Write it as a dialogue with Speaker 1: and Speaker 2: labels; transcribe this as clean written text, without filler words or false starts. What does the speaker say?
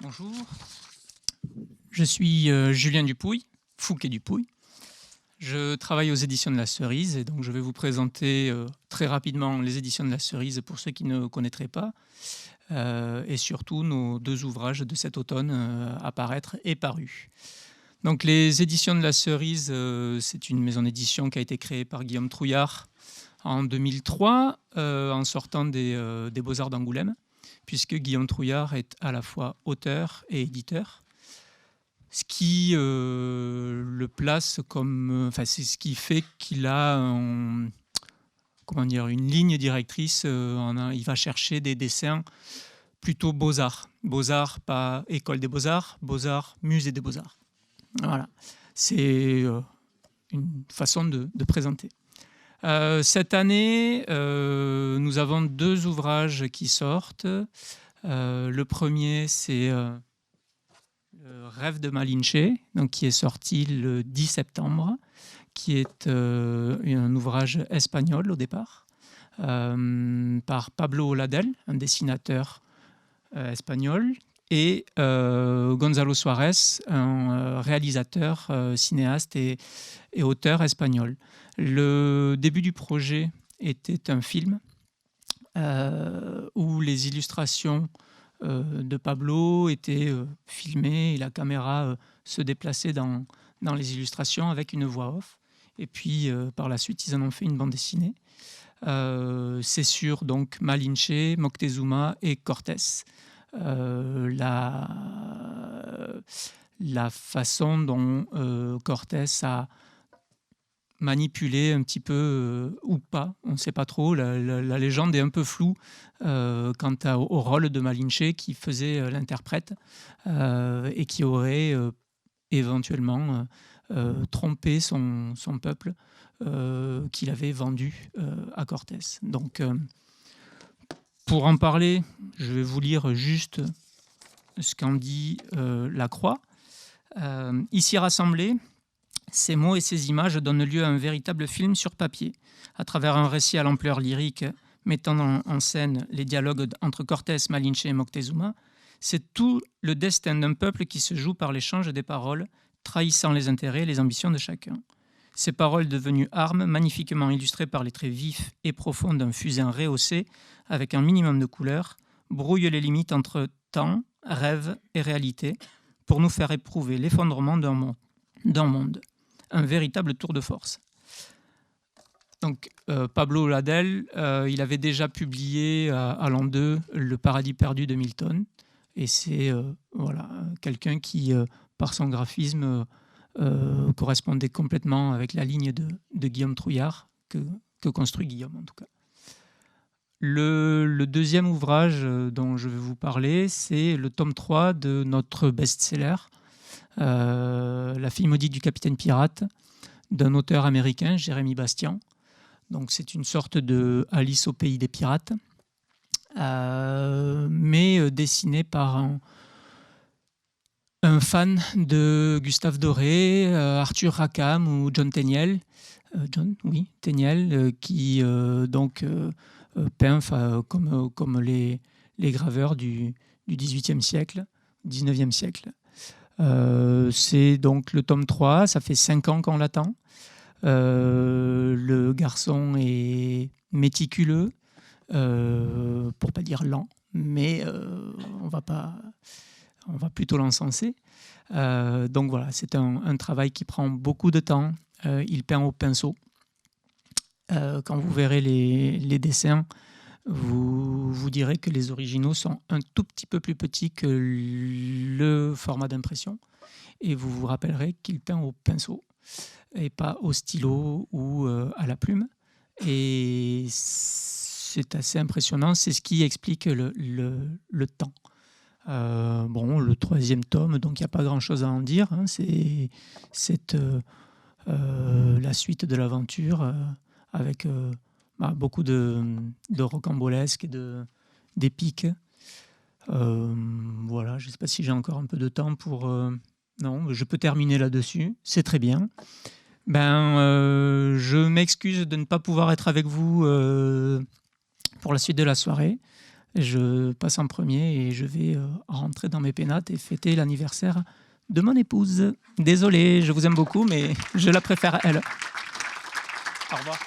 Speaker 1: Bonjour, je suis Julien Dupouille, Fouquet Dupouille. Je travaille aux éditions de la Cerise et donc je vais vous présenter très rapidement les éditions de la Cerise pour ceux qui ne connaîtraient pas et surtout nos deux ouvrages de cet automne à paraître et parus. Donc les éditions de la Cerise, c'est une maison d'édition qui a été créée par Guillaume Trouillard en 2003 en sortant des Beaux-Arts d'Angoulême, puisque Guillaume Trouillard est à la fois auteur et éditeur. Ce qui le place comme, c'est ce qui fait qu'il a une ligne directrice. Il va chercher des dessins plutôt beaux-arts. Beaux-arts, pas école des beaux-arts, beaux-arts, musée des beaux-arts. Voilà, c'est une façon de présenter. Cette année, nous avons deux ouvrages qui sortent. Le premier, c'est Rêve de Malinche, donc qui est sorti le 10 septembre, qui est un ouvrage espagnol au départ, par Pablo Oladell, un dessinateur espagnol, et Gonzalo Suarez, un réalisateur, cinéaste et auteur espagnol. Le début du projet était un film où les illustrations de Pablo étaient filmées et la caméra se déplaçait dans les illustrations avec une voix off. Et puis par la suite, ils en ont fait une bande dessinée. C'est sur donc Malinche, Moctezuma et Cortés. La façon dont Cortés a manipulé un petit peu ou pas, on ne sait pas trop. La légende est un peu floue quant au rôle de Malinche qui faisait l'interprète et qui aurait éventuellement trompé son peuple qu'il avait vendu à Cortés. Donc, pour en parler, je vais vous lire juste ce qu'en dit la Croix. Ici rassemblés, ces mots et ces images donnent lieu à un véritable film sur papier, à travers un récit à l'ampleur lyrique mettant en scène les dialogues entre Cortés, Malinche et Moctezuma. C'est tout le destin d'un peuple qui se joue par l'échange des paroles, trahissant les intérêts et les ambitions de chacun. Ces paroles devenues armes, magnifiquement illustrées par les traits vifs et profonds d'un fusain rehaussé, avec un minimum de couleurs, brouillent les limites entre temps, rêve et réalité, pour nous faire éprouver l'effondrement d'un monde. Un véritable tour de force. Donc, Pablo Oladell, il avait déjà publié à l'an 2 Le Paradis perdu de Milton. Et c'est quelqu'un qui, par son graphisme, correspondait complètement avec la ligne de Guillaume Trouillard, que construit Guillaume en tout cas. Le deuxième ouvrage dont je vais vous parler, c'est le tome 3 de notre best-seller, La fille maudite du capitaine pirate, d'un auteur américain, Jérémy Bastian. Donc c'est une sorte de Alice au pays des pirates, mais dessiné par un fan de Gustave Doré, Arthur Rackham ou John Tenniel, qui peint comme les graveurs du XVIIIe siècle, XIXe siècle. C'est donc le tome 3, ça fait 5 ans qu'on l'attend. Le garçon est méticuleux, pour pas dire lent, mais on va plutôt l'encenser. Donc voilà, c'est un travail qui prend beaucoup de temps. Il peint au pinceau. Quand vous verrez les dessins, vous direz que les originaux sont un tout petit peu plus petits que le format d'impression. Et vous vous rappellerez qu'il peint au pinceau et pas au stylo ou à la plume. Et c'est assez impressionnant. C'est ce qui explique le temps. Le troisième tome, donc il n'y a pas grand-chose à en dire. C'est la suite de l'aventure avec beaucoup de rocambolesque et d'épique. Je ne sais pas si j'ai encore un peu de temps pour... Non, je peux terminer là-dessus. C'est très bien. Je m'excuse de ne pas pouvoir être avec vous pour la suite de la soirée. Je passe en premier et je vais rentrer dans mes pénates et fêter l'anniversaire de mon épouse. Désolé, je vous aime beaucoup, mais je la préfère à elle. Au revoir.